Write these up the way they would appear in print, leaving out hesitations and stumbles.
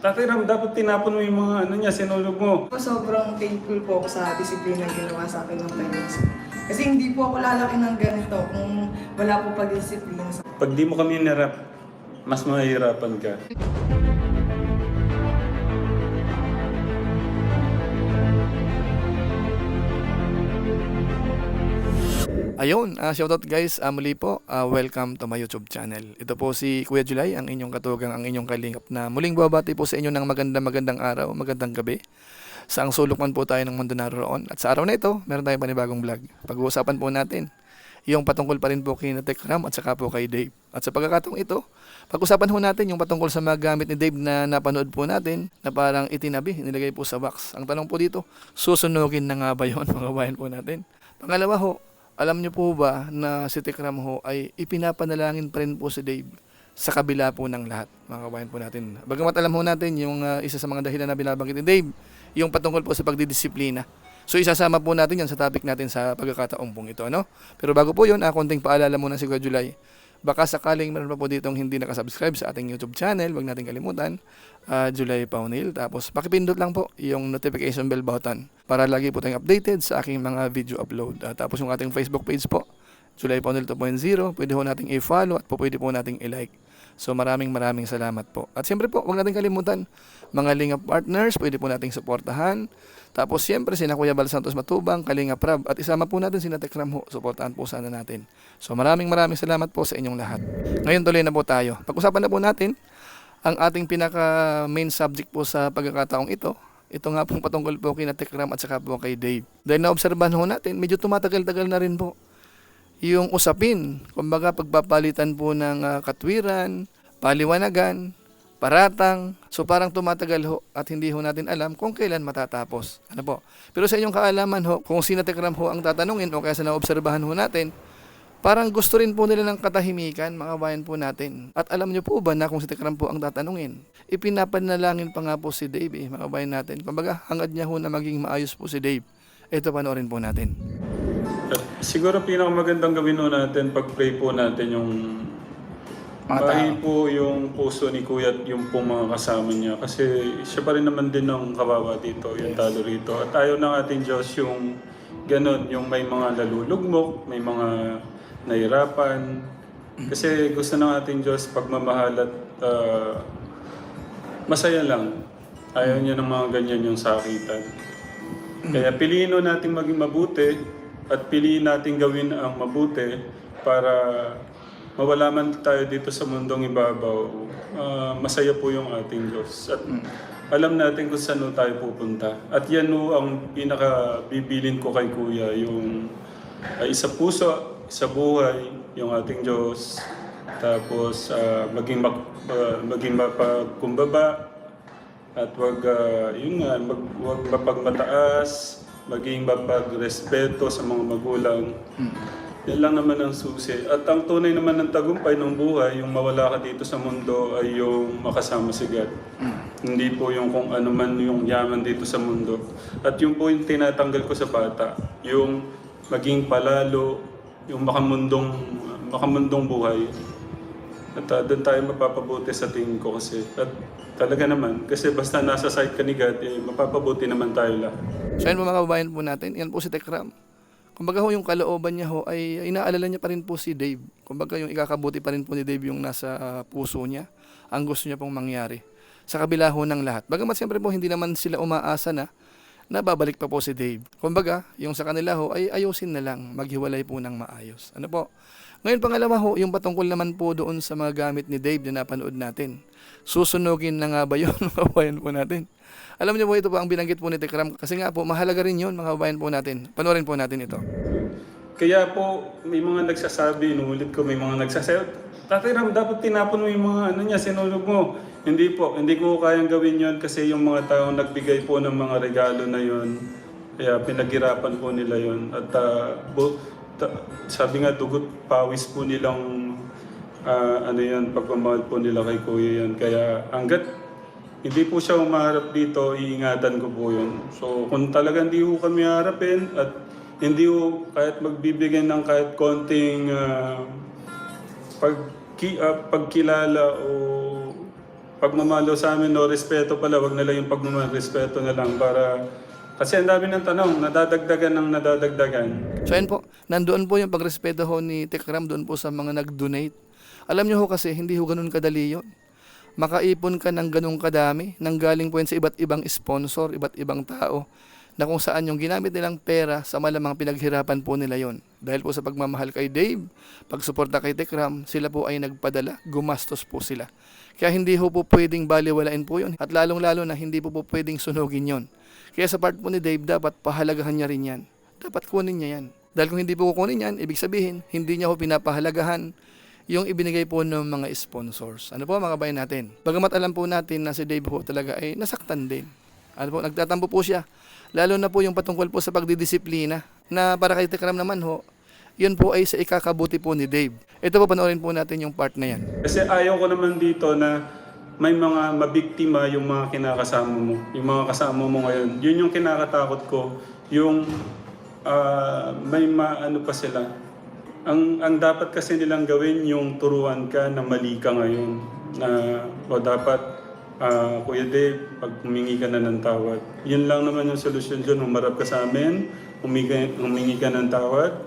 Tatay Ram, dapat tinapon mo yung mga ano niya, sinulog mo. Sobrang thankful po ako sa disiplina na ginawa sa akin ng parents ko. Kasi hindi po ako lalaki ng ganito kung wala po pag-disiplina sa... Pag di mo kami nirap, mas mahihirapan ka. Ayun, shoutout guys, muli po, welcome to my YouTube channel. Ito po si Kuya July, ang inyong katugang, ang inyong kalingap na muling babati po sa inyo ng magandang araw, magandang gabi. Saang sulok man po tayo ng mundo naroon. At sa araw na ito, meron tayong panibagong vlog. Pag-uusapan po natin yung patungkol pa rin po kay Tekram at saka po kay Dave. At sa pagkakataong ito, pag-usapan po natin yung patungkol sa mga gamit ni Dave na napanood po natin na parang itinabi, nilagay po sa box. Ang tanong po dito, susunugin na nga ba yun mga bayan po natin? Pangalawa ho, alam niyo po ba na si Tekram ho ay ipinapanalangin pa rin po si Dave sa kabila po ng lahat, mga kabayan po natin. Bagamat alam ho natin yung isa sa mga dahilan na binabanggit ni Dave, yung patungkol po sa pagdidisiplina. So isasama po natin yan sa topic natin sa pagkakataong pong ito, ano? Pero bago po yun, konting paalala muna si Kuya July. Baka sakaling meron pa po ditong hindi nakasubscribe sa ating YouTube channel, wag natin kalimutan, July Paunil. Tapos pakipindot lang po yung notification bell button para lagi po tayong updated sa aking mga video upload. Tapos yung ating Facebook page po, July Paunil 2.0, pwede po nating i-follow at po pwede po nating i-like. So maraming salamat po. At siyempre po, huwag natin kalimutan, mga Lingap partners, pwede po nating suportahan. Tapos siyempre, sina Kuya Bal Santos Matubang, Kalingap Rab, at isama po natin sina Tekram ho, suportahan po sana natin. So maraming salamat po sa inyong lahat. Ngayon tuloy na po tayo. Pag-usapan na po natin ang ating pinaka main subject po sa pagkakataong ito. Ito nga pong patungkol po kina Tekram at saka po kay Dave. Dahil naobserbahan ho natin, medyo tumatagal-tagal na rin po yung usapin. Kumbaga pagpapalitan po ng katwiran, paliwanagan, paratang. So parang tumatagal ho at hindi ho natin alam kung kailan matatapos. Ano po? Pero sa inyong kaalaman ho, kung sino Tekram ho ang tatanungin o kaya sa naobserbahan ho natin, parang gusto rin po nila ng katahimikan, mga bayan po natin. At alam niyo po ba na kung si Tekram po ang tatanungin, ipinapanalangin pa nga po si Dave, mga bayan natin. Kumbaga hangad niya ho na maging maayos po si Dave. Ito panoorin po natin. Siguro pinakamagandang gawin po natin, pag-pray po natin yung mahi po yung puso ni Kuya at yung pong mga kasama niya. Kasi siya pa rin naman din ng kawawa dito, yung talo rito. At ayaw ng ating Diyos yung ganun, yung may mga nalulugmok, may mga nahirapan. Kasi gusto ng ating Diyos pagmamahal at masaya lang. Ayaw niya ng mga ganyan yung sakitan. Kaya piliin natin maging mabuti at piliin natin gawin ang mabuti para mawala man tayo dito sa mundong ibabaw. Masaya po yung ating Diyos. At alam natin kung saan tayo pupunta. At yan po ang pinakabibilin ko kay Kuya, yung isa puso, isa buhay, yung ating Diyos. Tapos maging mapagkumbaba. At wag mapagmataas, maging mapagrespeto sa mga magulang. Yan lang naman ang susi. At ang tunay naman ng tagumpay ng buhay, yung mawala ka dito sa mundo ay yung makasama si God. Hindi po yung kung ano man yung yaman dito sa mundo. At yung po yung tinatanggal ko sa bata, yung maging palalo, yung makamundong buhay. At doon tayo mapapabuti sa tingin ko kasi. At talaga naman, kasi basta nasa side ka ni God, mapapabuti naman tayo lahat. So yan po mga kababayan po natin, yan po si Tekram. Kumbaga ho yung kalooban niya ho ay inaalala niya pa rin po si Dave. Kumbaga yung ikakabuti pa rin po ni Dave yung nasa puso niya. Ang gusto niya pong mangyari. Sa kabila ho ng lahat. Bagamat siyempre po hindi naman sila umaasa na babalik pa po si Dave. Kumbaga yung sa kanila ho ay ayusin na lang. Maghiwalay po ng maayos. Ano po? Ngayon pangalawa ho, yung patungkol naman po doon sa mga gamit ni Dave na napanood natin. Susunugin na nga ba yun mga kabayan po natin? Alam niyo po ito po ang binanggit po ni Tekram kasi nga po mahalaga rin yun mga kabayan po natin. Panoorin po natin ito. Kaya po may mga nagsasabi, inuulit ko, may mga nagsasabi, Tatay Ram, dapat tinapon mo yung mga ano niya, sinulog mo. Hindi po, hindi ko kayang gawin yon kasi yung mga taong nagbigay po ng mga regalo na yon, kaya pinaghirapan po nila yon. At sabi nga, dugot pawis po nilang pagmamahal po nila kay Kuya yan. Kaya hanggat hindi po siya umaharap dito, iingatan ko po yun. So kung talagang hindi po kami harapin at hindi po kahit magbibigay ng kahit konting pagkilala o pagmamalo sa amin o respeto pala, wag na lang yung pagmamalo, respeto na lang para kasi ang dami ng tanong, nadadagdagan ng nadadagdagan. So ayun po, nandoon po yung pagrespeto ho ni Tekram doon po sa mga nag-donate. Alam nyo ho kasi, hindi ho ganun kadali yun. Makaipon ka ng ganung kadami, nang galing po yan sa iba't ibang sponsor, iba't ibang tao, na kung saan yung ginamit nilang pera sa malamang pinaghirapan po nila yon. Dahil po sa pagmamahal kay Dave, pagsuporta kay Tekram, sila po ay nagpadala, gumastos po sila. Kaya hindi ho po pwedeng baliwalain po yun, at lalong-lalo na hindi po pwedeng sunugin yon. Kaya sa part po ni Dave, dapat pahalagahan niya rin yan. Dapat kunin niya yan. Dahil kung hindi po kukunin yan, ibig sabihin, hindi niya ho pinapahalagahan yung ibinigay po ng mga sponsors. Ano po mga kabayan natin? Bagamat alam po natin na si Dave po talaga ay nasaktan din. Ano po, nagtatampo po siya. Lalo na po yung patungkol po sa pagdidisiplina na para kay Tekram naman ho, yun po ay sa ikakabuti po ni Dave. Ito po, panoorin po natin yung part na yan. Kasi ayaw ko naman dito na may mga mabiktima yung mga kinakasama mo. Yung mga kasama mo ngayon. Yun yung kinakatakot ko. Yung may maano pa sila. Ang dapat kasi nilang gawin yung turuan ka na mali ka ngayon. Na o dapat Kuya Dave, pag humingi ka na ng tawad. Yun lang naman yung solusyon dyan. Humarap ka sa amin, humingi ka ng tawad.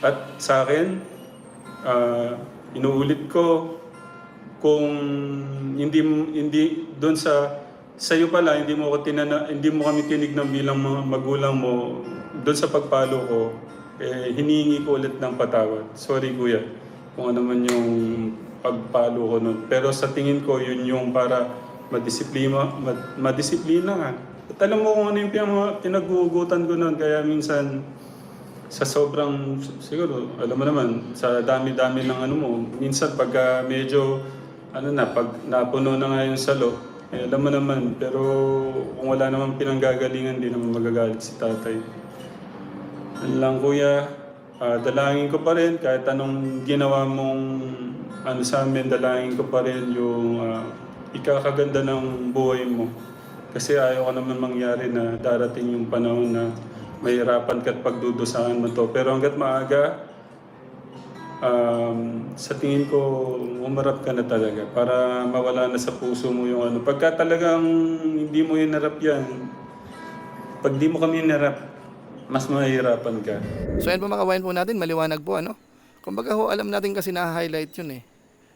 At sa akin, inuulit ko, kung hindi doon sa iyo pala hindi mo kami tinignan bilang mga magulang mo doon sa pagpalo ko hinihingi ko ulit ng patawad. Sorry kuya kung ano man yung pagpalo ko noon. Pero sa tingin ko yun yung para madisiplina nga. At alam mo kung ano yung pinag-uugutan ko noon kaya minsan sa sobrang siguro alam mo naman sa dami-dami ng ano mo minsan pagka medyo pag napuno na nga yung salo, alam mo naman, pero kung wala namang pinanggagalingan, di naman magagalit si tatay. Yan lang kuya, dalangin ko pa rin, kahit anong ginawa mong sa amin, dalangin ko pa rin yung ikakaganda ng buhay mo. Kasi ayaw ko naman mangyari na darating yung panahon na mahirapan ka at pagdudusahan mo to. Pero hanggat maaga, sa tingin ko, umarap ka na talaga para mawala na sa puso mo yung ano. Pagka talagang hindi mo hinarap yan, pag di mo kami hinarap, mas mahihirapan ka. So yan po mga kabayan po natin, maliwanag po ano. Kumbaga ho, alam natin kasi na-highlight yun eh.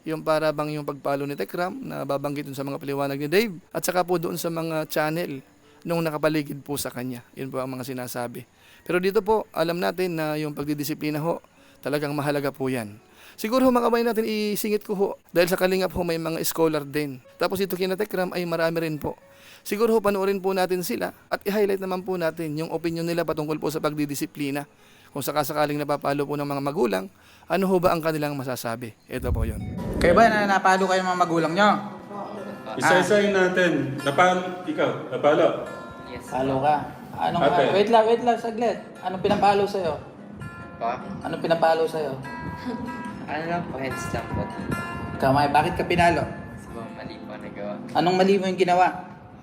Yung para bang yung pagpalo ni Tekram na babanggit dun sa mga paliwanag ni Dave at saka po doon sa mga channel nung nakapaligid po sa kanya. Yun po ang mga sinasabi. Pero dito po, alam natin na yung pagdidisiplina ho, talagang mahalaga po yan. Siguro ho mga kabayan natin isingit ko ho dahil sa Kalingap ho may mga scholar din. Tapos ito kina Tekram ay marami rin po. Siguro ho panoorin po natin sila at i-highlight naman po natin yung opinion nila patungkol po sa pagdidisiplina. Kung sakasakaling napapalo po ng mga magulang, ano ho ba ang kanilang masasabi? Ito po yun. Kayo ba napalo kayo ng mga magulang nyo? Isa-isahin natin. Ikaw, napalo? Yes. Palo ka. Anong, Ate. wait lang, saglit. Anong pinapalo sa'yo? Pa? Anong pinapalo sa'yo? Ano lang po, heads lang po. Kamay, bakit ka pinalo? So, mali po nagawa. Anong mali mo yung ginawa?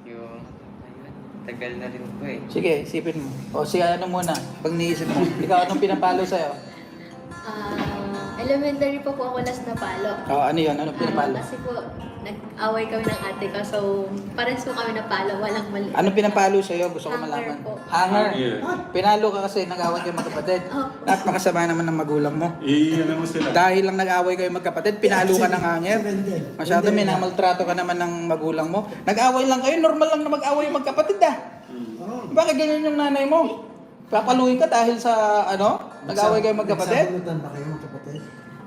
Yung, ayun, tagal na rin po eh. Sige, isipin mo. O sige, ano muna, pag niisip mo. Ikaw, anong pinapalo sa'yo? Elementary po ako last na palo. O, ano yun? Anong pinapalo? Kasi po, nag-away kami ng ate ko. So, parehas po kami na palo. Walang mali. Anong pinapalo sa'yo? Gusto ko Hanger malaman. po. Hanger? Yeah. Pinalo ka kasi nag-away kayo magkapatid. Opo. Napakasama naman ng magulang mo. Ano mo sila? Dahil lang nag-away kayo magkapatid, pinalo ka ng hanger. Masyado minamaltrato ka naman ng magulang mo. Nag-away lang kayo, normal lang na mag-away yung magkapatid ah. Bakit ganyan yung nanay mo? Papaluin ka dahil sa ano? Nag-away kayo magkapatid? Nagsabunutan ba kayo magkapatid?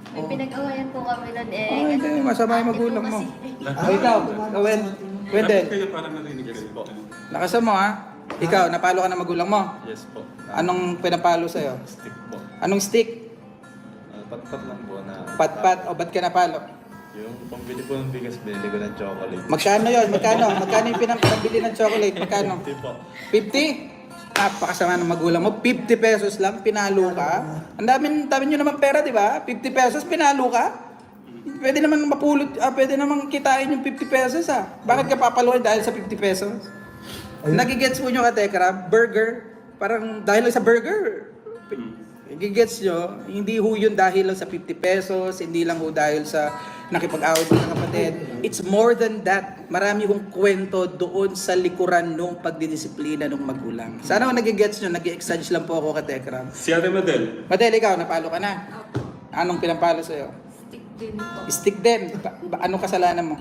May pinag-awayan po kami nun eh. Ay, hindi. Masama yung ate ko magulang mo. kasi- O ikaw, Wendell. Wendell, Kayo para narinig kayo. lakasan mo ha. Ikaw, napalo ka ng magulang mo. Yes po. Anong pinapalo sa'yo? Stick po. Anong stick? Pat-pat lang po na... Pat-pat o ba't ka napalo? Yung pambili po ng bigas, binili ko ng chocolate. Magkano yun? Magkano? Magkano yung pinabili ng chocolate? Magkano? Hindi po. 50? Napakasama ng magulang mo. 50 pesos lang, pinalo ka. Ang dami nyo naman pera, di ba? 50 pesos, pinalo ka. Pwede naman mapulot, pwede naman kitain yung 50 pesos ah. Bakit ka papaluin dahil sa 50 pesos? Nagigets mo nyo ka, Tekra, burger. Parang dahil lang sa burger. Nagigets nyo, hindi ho yun dahil lang sa 50 pesos, hindi lang ho dahil sa nakipag-away sa mga kapatid. It's more than that. Marami kong kwento doon sa likuran ng pagdidisiplina ng magulang. Sana kung nagigets nyo, nag-exage lang po ako kay Tekram. Si Ate Madel. Madel, ikaw, napalo ka na. Anong pinampalo sa'yo? Stick din po. Stick din. Anong kasalanan mo?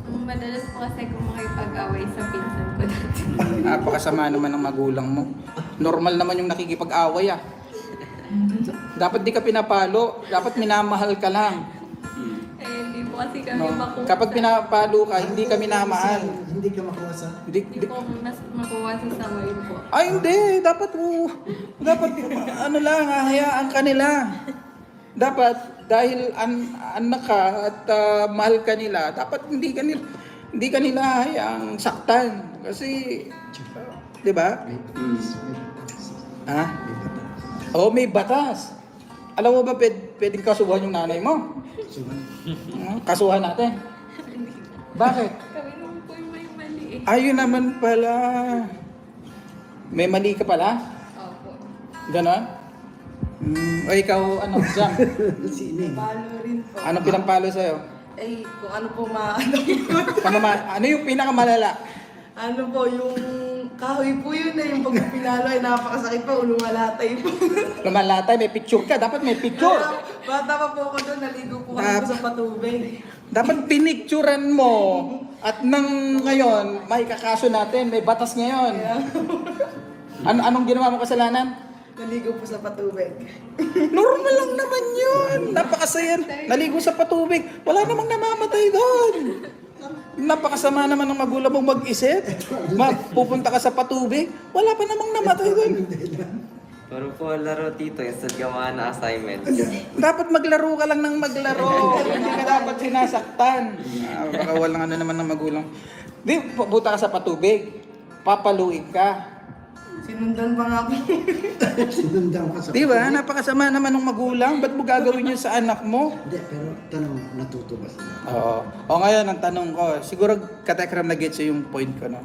Madalas po kasi kung makipag-away sa pinsan ko dati. Napakasama naman ng magulang mo. Normal naman yung nakikipag-away ah. Dapat di ka pinapalo, dapat minamahal ka lang. Eh, hindi po kasi kami No? makuha. Kapag pinapalo ka, hindi ka minamahal. Hindi ka makuha sa... Hindi, Hindi po mas makuha sa saway po. ay hindi, dapat dapat ano lang, hahayaan ka nila. Dapat dahil anak ka at mahal ka nila, dapat hindi ka nila hayaang saktan kasi 'di ba? Ha? Oh, may batas. Alam mo ba pwedeng kasuhan yung nanay mo? Kasuhan natin. Bakit? Kami naman po yung may mali eh. Ayun naman pala. May mali ka pala? Opo. Ganon? O ikaw, ano, Jam? Palo rin po. Anong pinampalo sa'yo? Eh, kung ano po Ano yung pinakamalala? ano po, yung kahoy po yun na yung pag pinalo ay napakasakit po, lumalatay po. Lumalatay, may picture ka. Dapat may picture. Bata pa po ako doon, naligo po kami sa patubig. Dapat pinicturan mo. At nang ngayon, may kakaso natin. May batas ngayon. Anong ginawa mo kasalanan? Naligo po sa patubig. Normal lang naman yun. Napakasaya. Naligo sa patubig. Wala namang namamatay doon. Napakasama naman ng magulang mong mag-isip. Pupunta ka sa patubig. Wala pa namang namatay doon. Puro po laro tito, instead gawa na assignment. Dapat maglaro ka lang ng maglaro. Hindi ka dapat sinasaktan. Baka walang ano naman ng magulang. Di, pupunta ka sa patubig. Papaluin ka. Sinundan pa nga po. Sinundan ka sa... Di ba? Napakasama naman ng magulang. Ba't mo gagawin yun sa anak mo? Hindi, pero tanong, natuto ba sila? Oo. O ngayon, ang tanong ko, siguro katekram na gets yung point ko, no?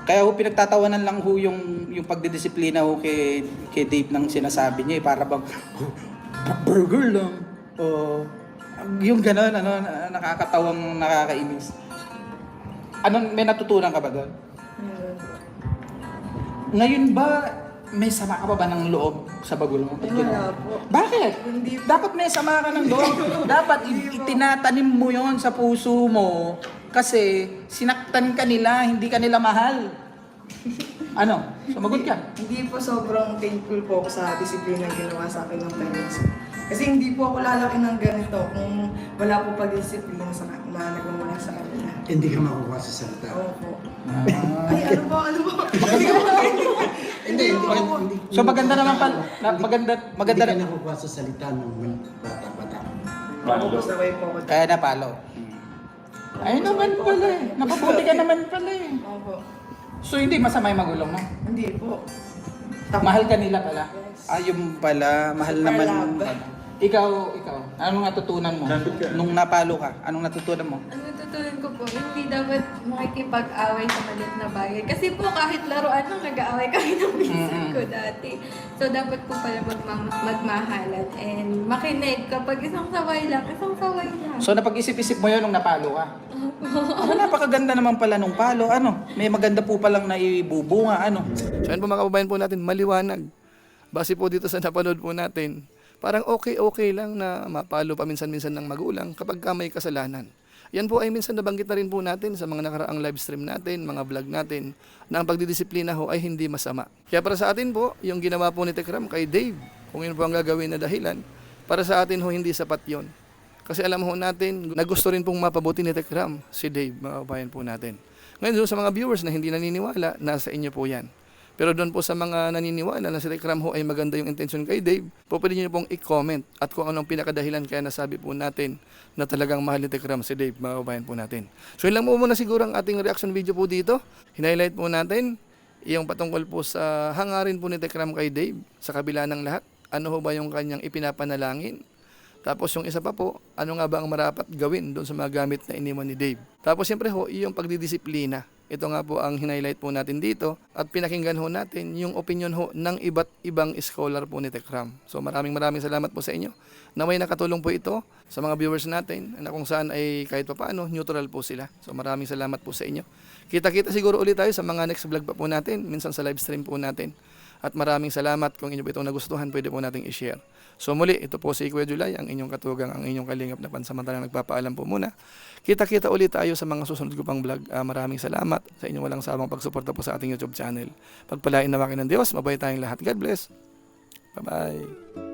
Kaya ho, pinagtatawanan lang ho yung pagdidisiplina ho kay Dave nang sinasabi niya, para bang, burger lang. O, yung gano'n, ano, nakakatawang, nakakainis. May natutunan ka ba doon? Ngayon ba, may sama ka pa ba ng loob sa magulang mo? Wala po. Bakit? Hindi po. Dapat may sama ka ng loob. Dapat itinatanim mo yon sa puso mo kasi sinaktan ka nila, hindi ka nila mahal. Ano? Sumagot ka. Hindi po sobrang thankful po ako sa disiplina na ginawa sa akin ng parents. Kasi hindi po ako lalaki ng ganito kung wala po pag-disiplina sa na nagmamula sa kanila. Hindi ka makuha sa salita. Opo. Ay, ano po? Hindi, hindi. So maganda naman pala. Maganda Hindi ka na. nakukuha sa salita ng bata-bata. Ako po sabay po ako. Kaya napalo. Ay naman pala eh. Napabuti ka naman pala eh. Opo. So hindi masama yung magulang mo. Hindi po. Mahal ka nila pala. Ayun pala, mahal Super naman. love. Ikaw, anong natutunan mo? Lapit ka. Nung napalo ka, anong natutunan mo? Ang natutunan ko po, hindi dapat makikipag-away sa maliit na bagay. Kasi po kahit laruan lang, nag-aaway kami ng pinsan ko dati. So dapat po pala magmahalan and makinig. Kapag isang saway lang. So napag-isip-isip mo yun nung napalo ka? Napakaganda naman pala nung palo. May maganda po palang naibubunga. So yun po mga kababayan po natin, maliwanag. Base po dito sa napanood po natin, parang okay lang na mapalo paminsan-minsan ng magulang kapag may kasalanan. Yan po ay minsan nabanggit na rin po natin sa mga nakaraang live stream natin, mga vlog natin, na ang pagdidisiplina ho ay hindi masama. Kaya para sa atin po, yung ginawa po ni Tekram kay Dave, kung yun po ang gagawin na dahilan, para sa atin ho hindi sapat yon. Kasi alam ho natin, na gusto rin pong mapabuti ni Tekram, si Dave, mga kabayan po natin. Ngayon sa mga viewers na hindi naniniwala, nasa inyo po yan. Pero doon po sa mga naniniwala na si Tekram ho ay maganda yung intention kay Dave, po pwede nyo pong i-comment at kung anong pinakadahilan kaya nasabi po natin na talagang mahal ni Tekram si Dave, mga kabayan po natin. So yun lang po muna siguro ang ating reaction video po dito. Hinighlight po natin yung patungkol po sa hangarin po ni Tekram kay Dave sa kabila ng lahat. Ano ho ba yung kanyang ipinapanalangin? Tapos yung isa pa po, ano nga ba ang marapat gawin doon sa mga gamit na iniwan ni Dave? Tapos siyempre ho, yung pagdidisiplina. Ito nga po ang highlight po natin dito at pinakinggan ho natin yung opinion ho ng iba't ibang scholar po ni Tekram. So maraming salamat po sa inyo na may nakatulong po ito sa mga viewers natin na kung saan ay kahit pa paano neutral po sila. So maraming salamat po sa inyo. Kita-kita siguro ulit tayo sa mga next vlog pa po natin, minsan sa live stream po natin. At maraming salamat kung inyo po itong nagustuhan, pwede po nating i-share. So muli, ito po si Kuya July, ang inyong katugang, ang inyong kalingap na pansamantalang nagpapaalam po muna. Kita-kita ulit tayo sa mga susunod ko pang vlog. Maraming salamat sa inyong walang sawang pagsuporta po sa ating YouTube channel. Pagpalain nawa ng Diyos, mabay tayong lahat. God bless. Bye-bye.